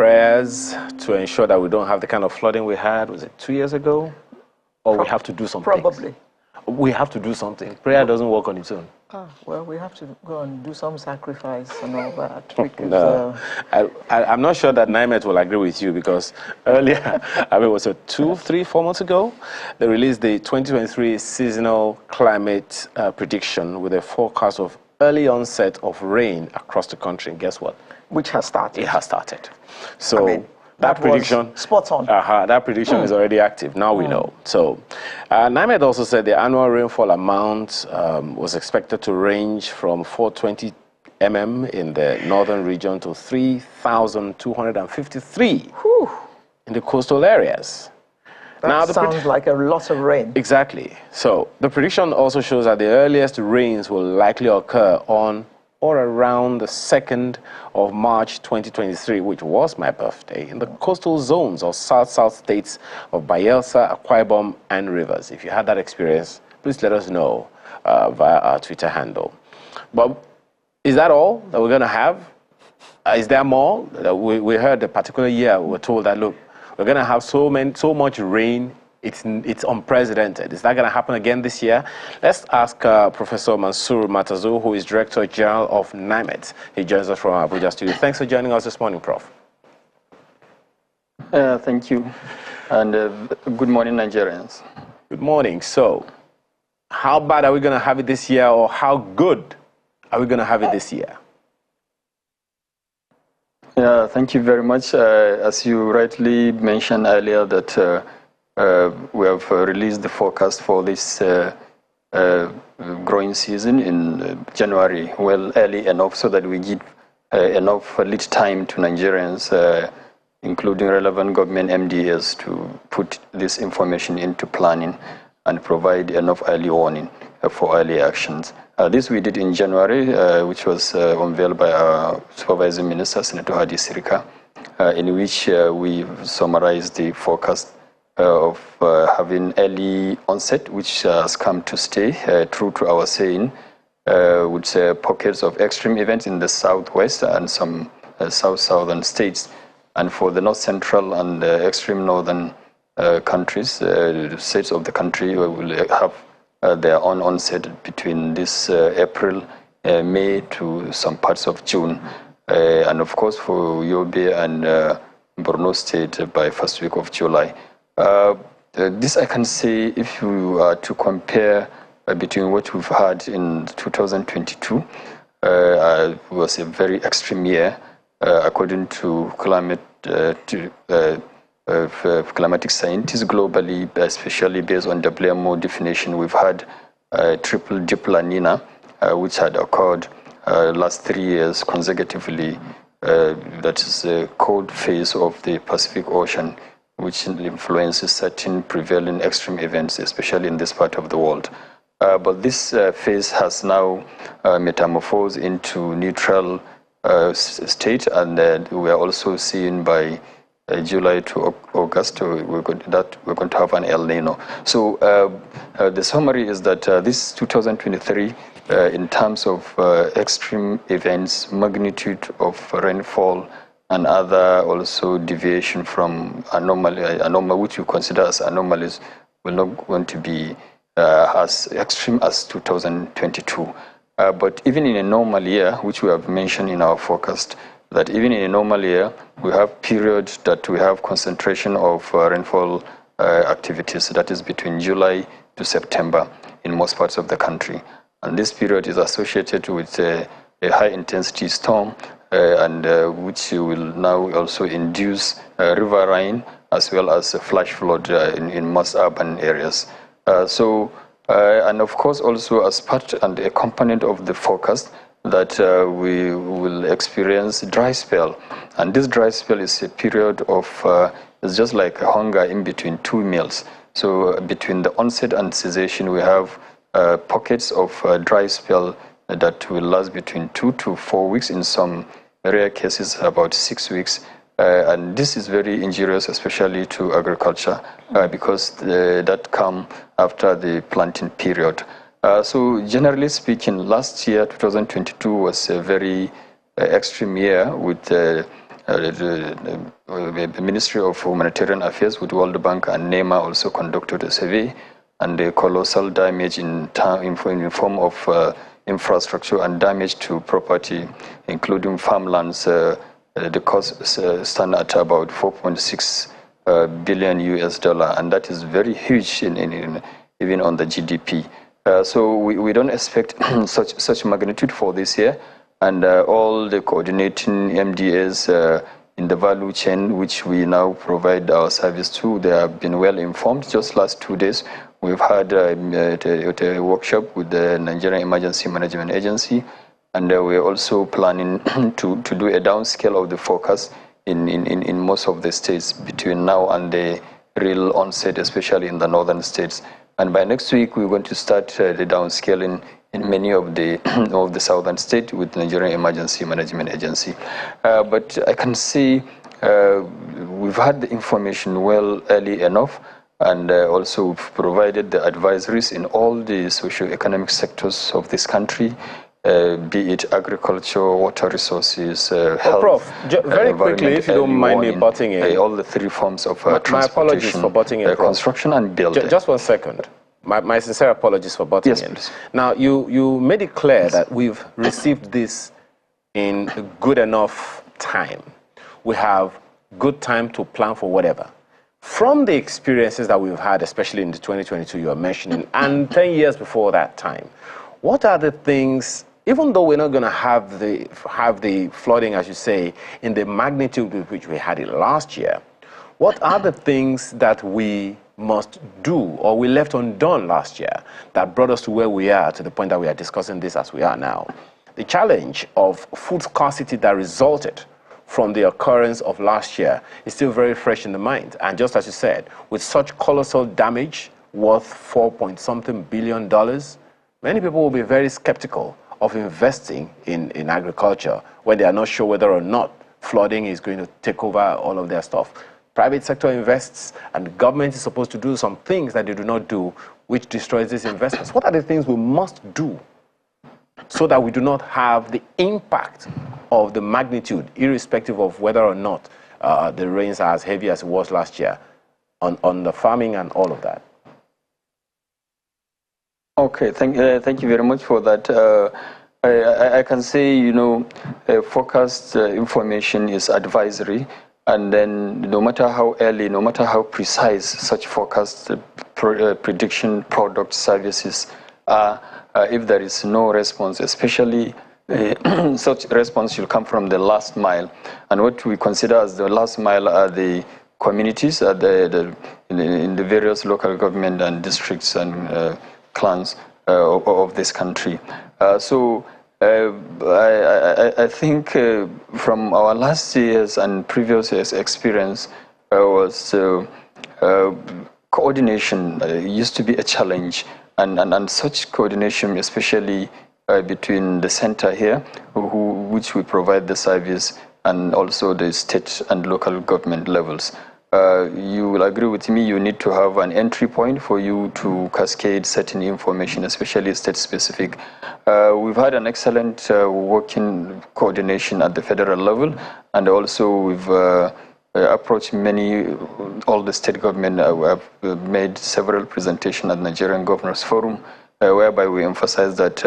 prayers to ensure that we don't have the kind of flooding we had, was it 2 years ago? Or we have to do something? Probably. We have to do something. Prayer doesn't work on its own. Well, we have to go and do some sacrifice and all that. Because, no. I'm not sure that NIMET will agree with you, because earlier, I mean, it was 2, 3, 4 months ago, they released the 2023 seasonal climate prediction with a forecast of early onset of rain across the country. And guess what? Which has started. It has started. So I mean, that prediction, spot on. That prediction is already active. Now we know. So, NIMET also said the annual rainfall amount was expected to range from 420 mm in the northern region to 3,253 in the coastal areas. That sounds like a lot of rain. Exactly. So the prediction also shows that the earliest rains will likely occur on or around the 2nd of March 2023, which was my birthday, in the coastal zones of south-south states of Bayelsa, Akwa Ibom, and Rivers. If you had that experience, please let us know via our Twitter handle. But is that all that we're going to have? Is there more? We heard a particular year, we were told that, look, we're going to have so much rain, it's unprecedented. Is that going to happen again this year? Let's ask Professor Mansour Matazu, who is Director General of NIMET. He joins us from our Abuja studio. Thanks for joining us this morning, Prof. Thank you. And good morning, Nigerians. Good morning. So, how bad are we going to have it this year, or how good are we going to have it this year? Yeah, thank you very much. As you rightly mentioned earlier, that we have released the forecast for this growing season in January, well, early enough so that we give enough lead time to Nigerians, including relevant government MDAs, to put this information into planning and provide enough early warning for early actions. This we did in January, which was unveiled by our Supervising Minister, Senator Hadi Sirika, in which we summarized the forecast of having early onset, which has come to stay, true to our saying, with pockets of extreme events in the southwest and some southern states. And for the north central and extreme northern countries, the states of the country will have their own onset between this April, May to some parts of June. And of course for Yobe and Borno State by first week of July. This I can say, if you are to compare between what we've had in 2022, was a very extreme year, according to climatic scientists globally, especially based on WMO definition. We've had triple dip La Nina, which had occurred last 3 years consecutively. That is the cold phase of the Pacific Ocean, which influences certain prevailing extreme events, especially in this part of the world. But this phase has now metamorphosed into neutral state, and we are also seeing by July to August, we're going to have an El Nino. So the summary is that this 2023, in terms of extreme events, magnitude of rainfall, and other also deviation from anomaly, which we consider as anomalies, will not going to be as extreme as 2022. But even in a normal year, which we have mentioned in our forecast, that even in a normal year, we have periods that we have concentration of rainfall activities, that is between July to September in most parts of the country. And this period is associated with a high-intensity storm, and which will now also induce riverine as well as a flash flood in most urban areas. And of course also as part and a component of the forecast, that we will experience dry spell. And this dry spell is a period of, it's just like a hunger in between two meals. So between the onset and cessation, we have pockets of dry spell that will last between 2 to 4 weeks, in some rare cases about 6 weeks. And this is very injurious, especially to agriculture, because that come after the planting period. So generally speaking, last year, 2022, was a very extreme year with the Ministry of Humanitarian Affairs with World Bank and NEMA also conducted a survey, and the colossal damage in form of infrastructure and damage to property, including farmlands. The cost stand at about 4.6 billion US dollar, and that is very huge even on the GDP. So we don't expect such magnitude for this year, and all the coordinating MDAs in the value chain, which we now provide our service to, they have been well informed. Just last 2 days, we've had a workshop with the Nigerian Emergency Management Agency, and we're also planning to do a downscale of the forecast in most of the states between now and the real onset, especially in the northern states. And by next week, we're going to start the downscaling in many of the southern states with the Nigerian Emergency Management Agency. But I can see we've had the information well early enough, and also we've provided the advisories in all the socio-economic sectors of this country, be it agriculture, water resources, health. Prof, very quickly, if you don't mind me butting in. All the three forms of transportation. My apologies for butting in, Prof. Construction and building. Just 1 second. My sincere apologies for butting in. Please. Now, you made it clear that we've received this in a good enough time. We have good time to plan for whatever. From the experiences that we've had, especially in the 2022 you are mentioning, and 10 years before that time, what are the things, even though we're not going to have the flooding, as you say, in the magnitude with which we had it last year, what are the things that we must do or we left undone last year that brought us to where we are, to the point that we are discussing this as we are now? The challenge of food scarcity that resulted from the occurrence of last year is still very fresh in the mind. And just as you said, with such colossal damage worth $4-point-something billion, many people will be very skeptical of investing in agriculture when they are not sure whether or not flooding is going to take over all of their stuff. Private sector invests, and the government is supposed to do some things that they do not do, which destroys these investments. What are the things we must do so that we do not have the impact of the magnitude, irrespective of whether or not the rains are as heavy as it was last year, on the farming and all of that? Okay, thank you very much for that. I can say, forecast information is advisory, and then no matter how early, no matter how precise such forecast prediction product services are, if there is no response, especially such response should come from the last mile. And what we consider as the last mile are the communities in the various local government and districts and clans of this country. I think from our last year's and previous year's experience was coordination used to be a challenge, and such coordination, especially between the center here, which we provide the service, and also the state and local government levels. You will agree with me, you need to have an entry point for you to cascade certain information, especially state-specific. We've had an excellent working coordination at the federal level, and also we've approached all the state government. We have made several presentations at Nigerian Governors Forum, whereby we emphasize that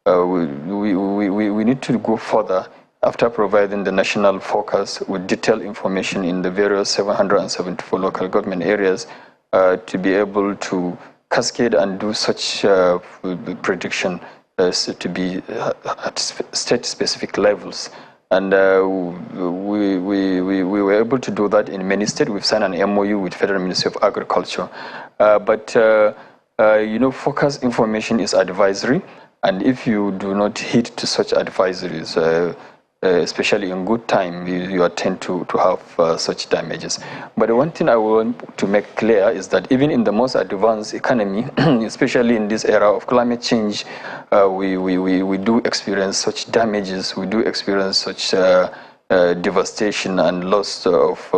we need to go further after providing the national forecast with detailed information in the various 774 local government areas, to be able to cascade and do such prediction to be at state-specific levels. And we were able to do that in many states. We've signed an MOU with Federal Ministry of Agriculture. Forecast information is advisory, and if you do not heed to such advisories, especially in good time, you tend to have such damages. But the one thing I want to make clear is that even in the most advanced economy, especially in this era of climate change, we do experience such damages, we do experience such devastation and loss of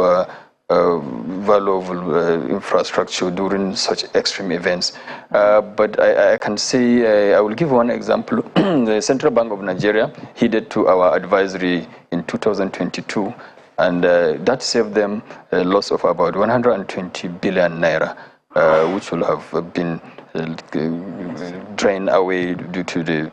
valuable infrastructure during such extreme events. But I can say, I will give one example. The Central Bank of Nigeria heeded to our advisory in 2022 and that saved them a loss of about 120 billion naira, which will have been drained away due to the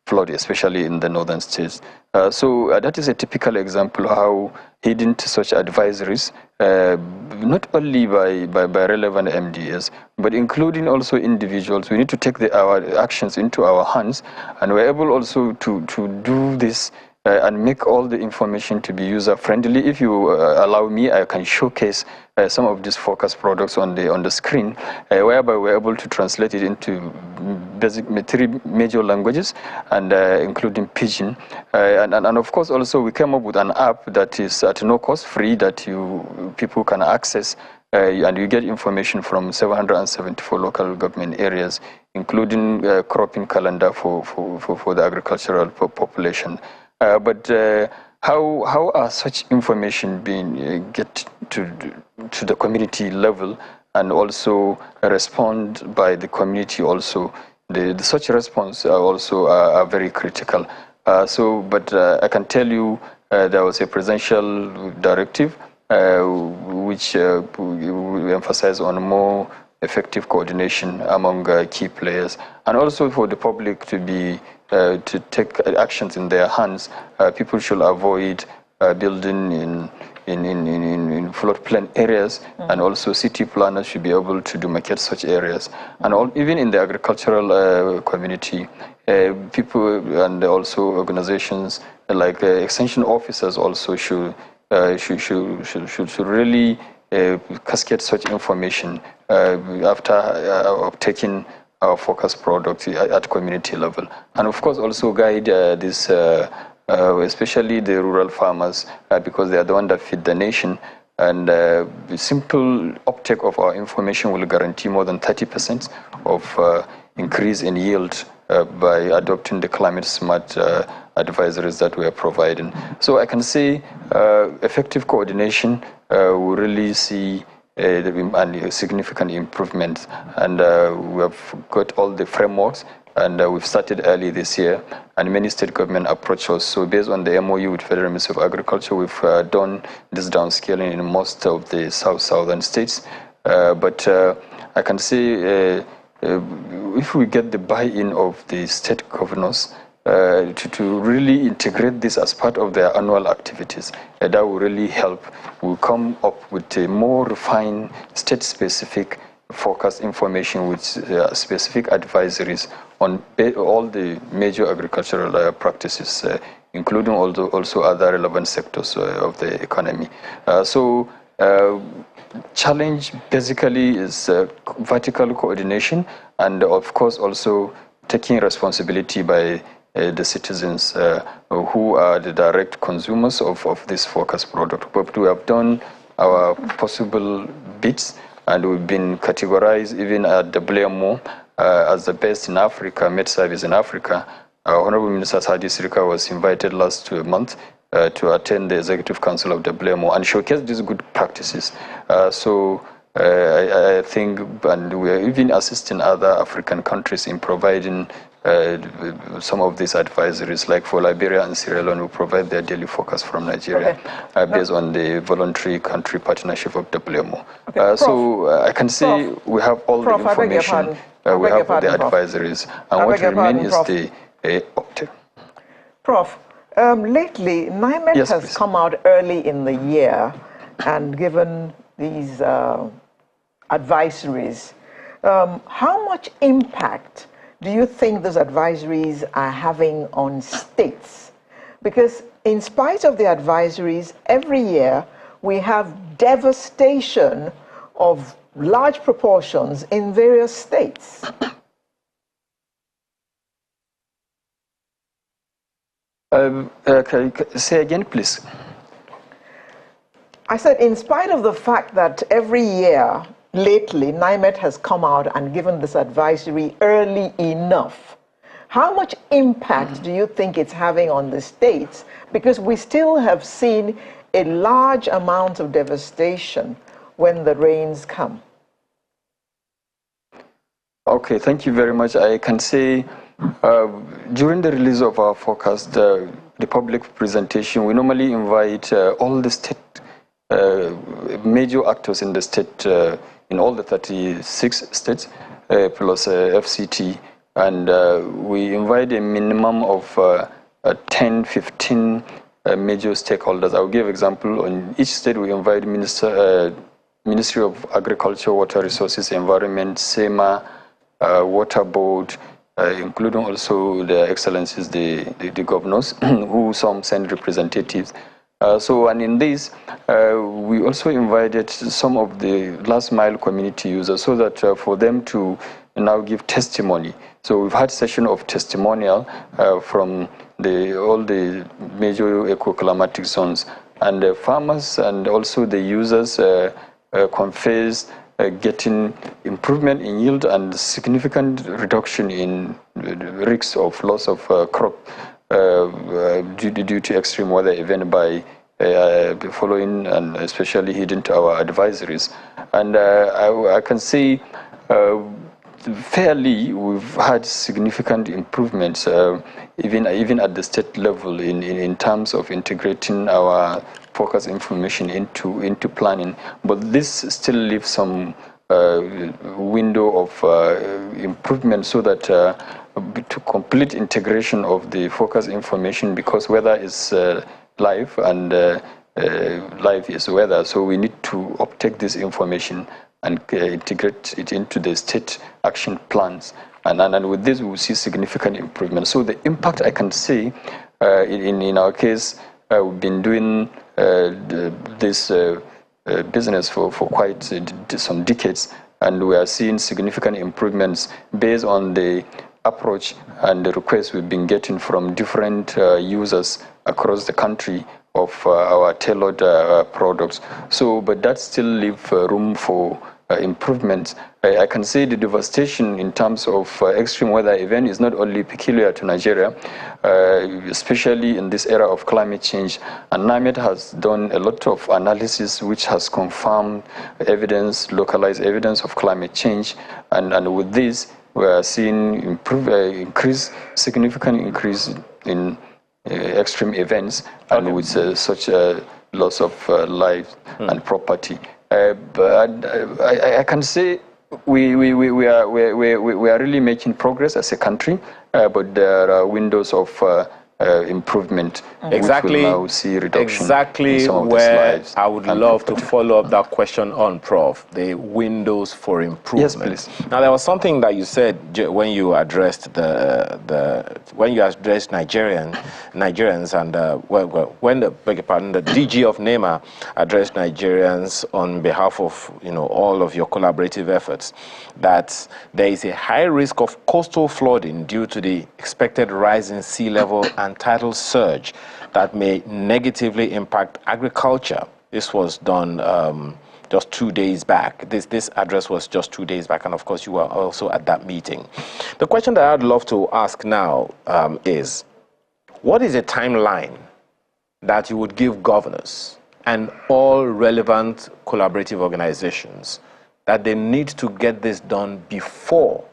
flood, especially in the northern states. So that is a typical example how hidden to such advisories, not only by relevant MDS, but including also individuals. We need to take our actions into our hands, and we're able also to do this and make all the information to be user-friendly. If you allow me, I can showcase some of these focus products on the screen, whereby we're able to translate it into three major languages, and including Pidgin. And of course, also we came up with an app that is at no cost, free, that people can access, and you get information from 774 local government areas, including cropping calendar for the agricultural population. But how are such information being get to the community level, and also respond by the community also? Such response are very critical. But I can tell you there was a presidential directive which we emphasize on more effective coordination among key players, and also for the public to take actions in their hands. People should avoid building in floodplain areas, and also city planners should be able to demarcate such areas. And even in the agricultural community, people and also organizations like extension officers also should really cascade such information after taking our focus product at community level. And of course also guide this, especially the rural farmers, because they are the ones that feed the nation. And the simple uptake of our information will guarantee more than 30% of increase in yield by adopting the climate smart advisories that we are providing. So I can say effective coordination will really see a significant improvement, and we have got all the frameworks, and we've started early this year, and many state government approach us. So based on the MOU with Federal Ministry of Agriculture, we've done this downscaling in most of the southern states. But I can say if we get the buy-in of the state governors to really integrate this as part of their annual activities, that will really help. We'll come up with a more refined state-specific focused information with specific advisories on all the major agricultural practices, including also other relevant sectors of the economy. Challenge basically is vertical coordination, and of course also taking responsibility by the citizens who are the direct consumers of this focus product. But we have done our possible bits, and we've been categorized even at the WMO as the best in Africa, med service in Africa. Honorable Minister Hadi Sirika was invited last month to attend the Executive Council of WMO and showcase these good practices. I think, and we are even assisting other African countries in providing some of these advisories, like for Liberia and Sierra Leone, who provide their daily focus from Nigeria, based on the voluntary country partnership of WMO. So I can say we have all the information, we have the advisories, and what remains is the uptake. Prof, lately, NIMET has come out early in the year and given these advisories. How much impact do you think those advisories are having on states? Because in spite of the advisories, every year we have devastation of large proportions in various states. Say again, please. I said, in spite of the fact that every year, lately, NIMET has come out and given this advisory early enough, how much impact do you think it's having on the states? Because we still have seen a large amount of devastation when the rains come. Okay, thank you very much. I can say during the release of our forecast, the the public presentation, we normally invite all the state major actors in the state, in all the 36 states, plus FCT, and we invite a minimum of 10, 15 major stakeholders. I'll give example. On each state, we invite Ministry of Agriculture, Water Resources, Environment, SEMA, Water Board, including also the excellencies, the governors, who some send representatives. And in this, we also invited some of the last mile community users so that for them to now give testimony. So we've had session of testimonial from all the major eco-climatic zones, and the farmers and also the users confess getting improvement in yield and significant reduction in risks of loss of crop due to extreme weather event by following and especially heeding to our advisories. And I can say fairly we've had significant improvements even at the state level in terms of integrating our focus information into planning, but this still leaves some window of improvement so that to complete integration of the focus information, because weather is life and life is weather, so we need to uptake this information and integrate it into the state action plans, and with this we will see significant improvement. So the impact, I can say in our case, we've been doing this business for quite some decades, and we are seeing significant improvements based on the approach and the requests we've been getting from different users across the country of our tailored products. So, but that still leaves room for improvements. I can say the devastation in terms of extreme weather event is not only peculiar to Nigeria, especially in this era of climate change. And NIMET has done a lot of analysis which has confirmed evidence, localized evidence of climate change. And with this, we are seeing significant increase in extreme events, and with such a loss of life and property. But I can say we are really making progress as a country, but there are windows of improvement. Exactly. Which will now see reduction exactly in some of where these lives. I would love to follow up that question on, Prof. The windows for improvement. Yes, please. Now, there was something that you said when you addressed Nigerians, and when the DG of NEMA addressed Nigerians on behalf of all of your collaborative efforts, that there is a high risk of coastal flooding due to the expected rise in sea level and tidal surge that may negatively impact agriculture. This was done just 2 days back. This address was just 2 days back, and of course you were also at that meeting. The question that I'd love to ask now is, what is a timeline that you would give governors and all relevant collaborative organizations that they need to get this done before,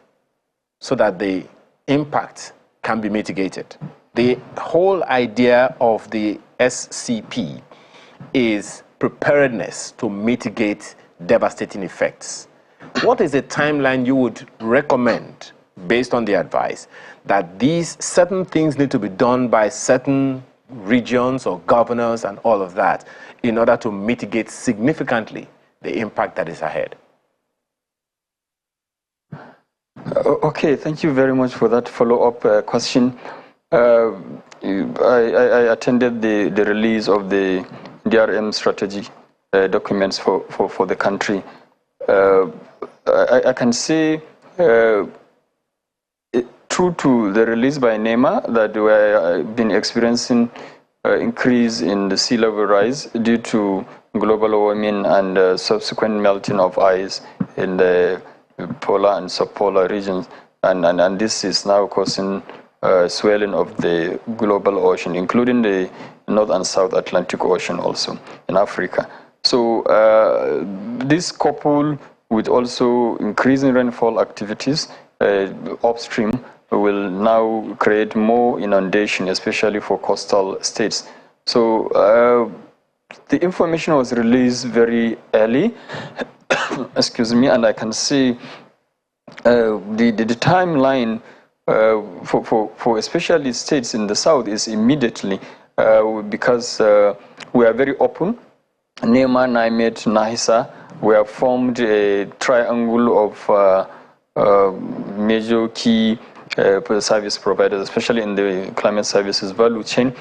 so that the impact can be mitigated? The whole idea of the SCP is preparedness to mitigate devastating effects. What is the timeline you would recommend, based on the advice, that these certain things need to be done by certain regions or governors and all of that in order to mitigate significantly the impact that is ahead? Okay, thank you very much for that follow-up question. I attended the release of the DRM strategy documents for the country. I can say, true to the release by NEMA, that we have been experiencing increase in the sea level rise due to global warming and subsequent melting of ice in the polar and subpolar regions, and this is now causing swelling of the global ocean, including the North and South Atlantic Ocean also in Africa. So this coupled with also increasing rainfall activities upstream will now create more inundation, especially for coastal states. So the information was released very early, excuse me, and I can see the timeline for especially states in the south is immediately, because we are very open. NEMA, NIMET, NISA, we have formed a triangle of major key service providers, especially in the climate services value chain.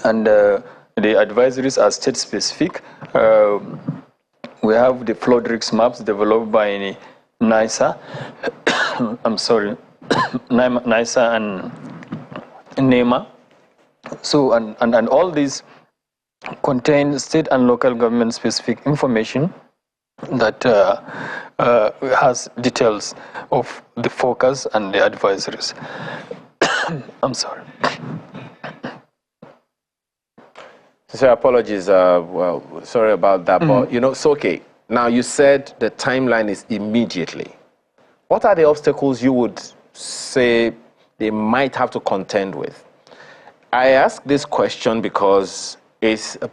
And the advisories are state specific. We have the flood risk maps developed by NISA. I'm sorry, NISA and NEMA. So, and all these contain state and local government specific information that has details of the focus and the advisories. I'm sorry. So apologies, well, sorry about that, but you know, it's okay. Now you said the timeline is immediately. What are the obstacles you would say they might have to contend with? I ask this question because it's a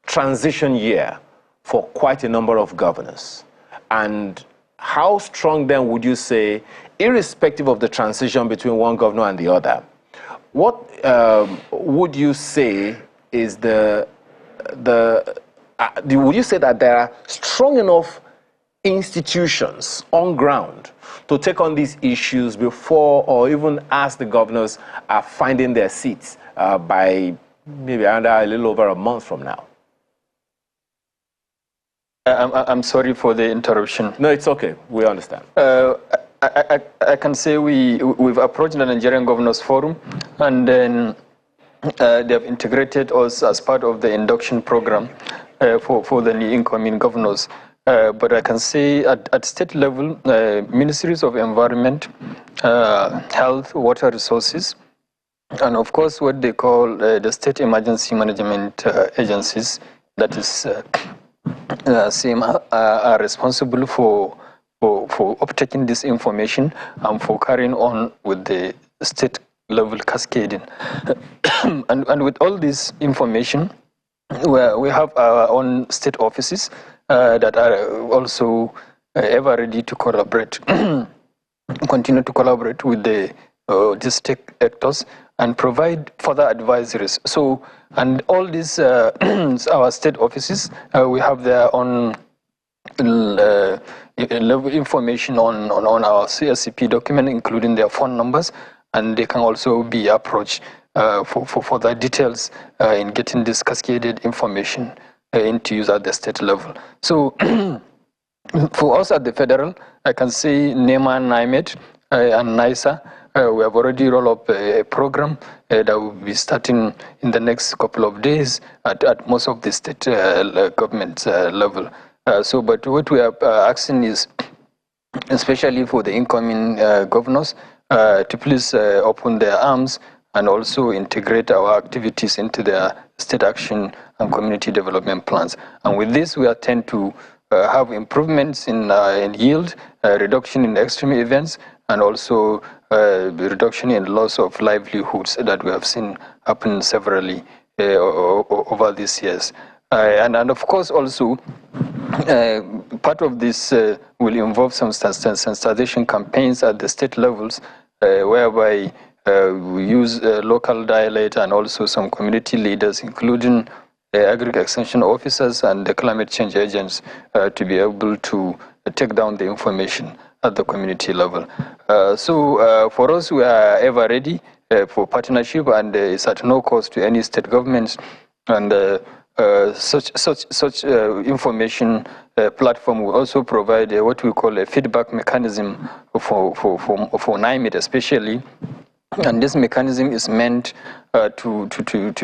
transition year for quite a number of governors. And how strong then would you say, irrespective of the transition between one governor and the other, what would you say is would you say that there are strong enough institutions on ground to take on these issues before or even as the governors are finding their seats by maybe under a little over a month from now? I'm sorry for the interruption. No, it's okay. We understand. I can say we've approached the Nigerian Governors Forum, and then they have integrated us as part of the induction program for the new incoming governors. But I can say at state level, ministries of environment, health, water resources, and of course what they call the state emergency management agencies, that is same are responsible for uptaking this information and for carrying on with the state level cascading. and with all this information, we have our own state offices that are also ever ready to collaborate, continue to collaborate with the state actors and provide further advisories. So, and all these, our state offices, we have their own level information on our CSCP document, including their phone numbers, and they can also be approached for the details in getting this cascaded information into use at the state level. So for us at the federal, I can say NEMA, NIMET, and NISA, we have already rolled up a program that will be starting in the next couple of days at most of the state government level. But what we are asking is, especially for the incoming governors, to please open their arms and also integrate our activities into their state action and community development plans. And with this, we intend to have improvements in yield, reduction in extreme events, and also reduction in loss of livelihoods that we have seen happen severally over these years. And of course, also, part of this will involve some sensitization campaigns at the state levels, whereby we use local dialect and also some community leaders, including agriculture extension officers and the climate change agents, to be able to take down the information at the community level. So for us, we are ever ready for partnership, and it's at no cost to any state governments. And such information platform will also provide what we call a feedback mechanism for NIMET especially. And this mechanism is meant to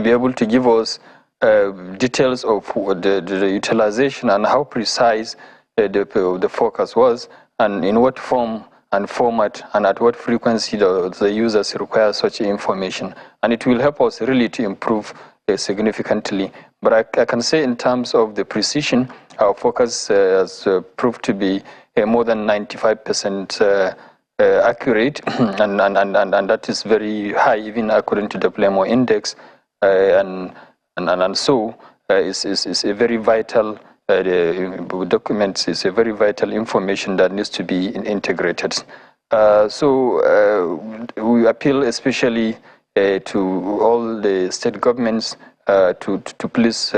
be able to give us details of the utilization and how precise the focus was, and in what form and format and at what frequency the users require such information. And it will help us really to improve significantly. But I can say in terms of the precision, our focus has proved to be more than 95% accurate, and that is very high, even according to the PLEMO index, and so is a very vital document. Is a very vital information that needs to be integrated. So we appeal especially to all the state governments to please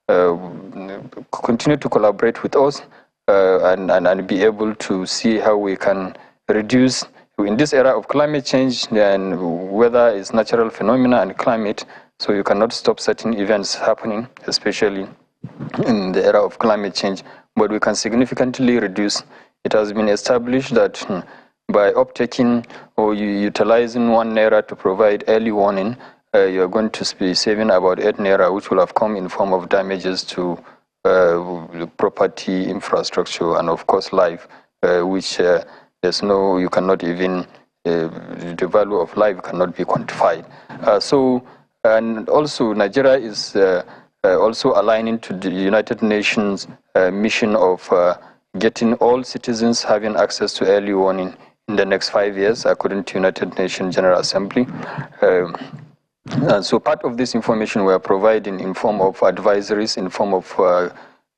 continue to collaborate with us and be able to see how we can reduce, in this era of climate change, and weather is natural phenomena and climate, so you cannot stop certain events happening, especially in the era of climate change, but we can significantly reduce. It has been established that by uptaking or utilizing 1 naira to provide early warning, you're going to be saving about 8 naira, which will have come in form of damages to property, infrastructure, and of course life, which there's no, you cannot even, the value of life cannot be quantified. And also Nigeria is also aligning to the United Nations mission of getting all citizens having access to early warning in the next 5 years, according to United Nations General Assembly. And so part of this information we are providing in form of advisories, in form of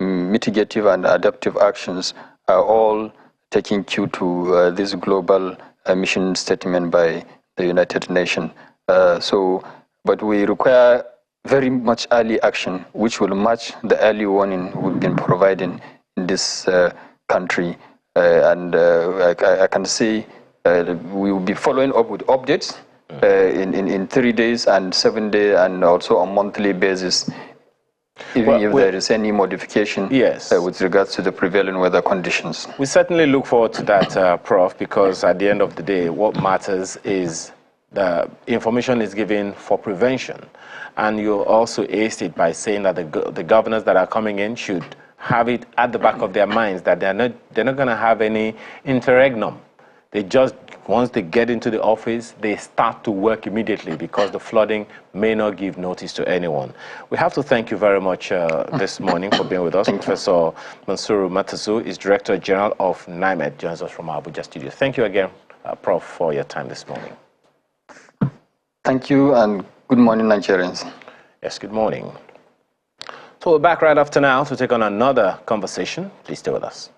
mitigative and adaptive actions, are all taking cue to this global mission statement by the United Nations. But we require very much early action, which will match the early warning we've been providing in this country. I can say we will be following up with updates in 3 days and 7 days, and also on a monthly basis, even if there is any modification with regards to the prevailing weather conditions. We certainly look forward to that, Prof, because at the end of the day, what matters is the information is given for prevention. And you also aced it by saying that the governors that are coming in should have it at the back of their minds that they're not going to have any interregnum. They just, once they get into the office, they start to work immediately, because the flooding may not give notice to anyone. We have to thank you very much this morning for being with us. Professor Mansuru Matazu is Director General of NIMET, joins us from our Abuja studio. Thank you again, Prof, for your time this morning. Thank you, and good morning, Nigerians. Yes, good morning. So we're back right after now to take on another conversation. Please stay with us.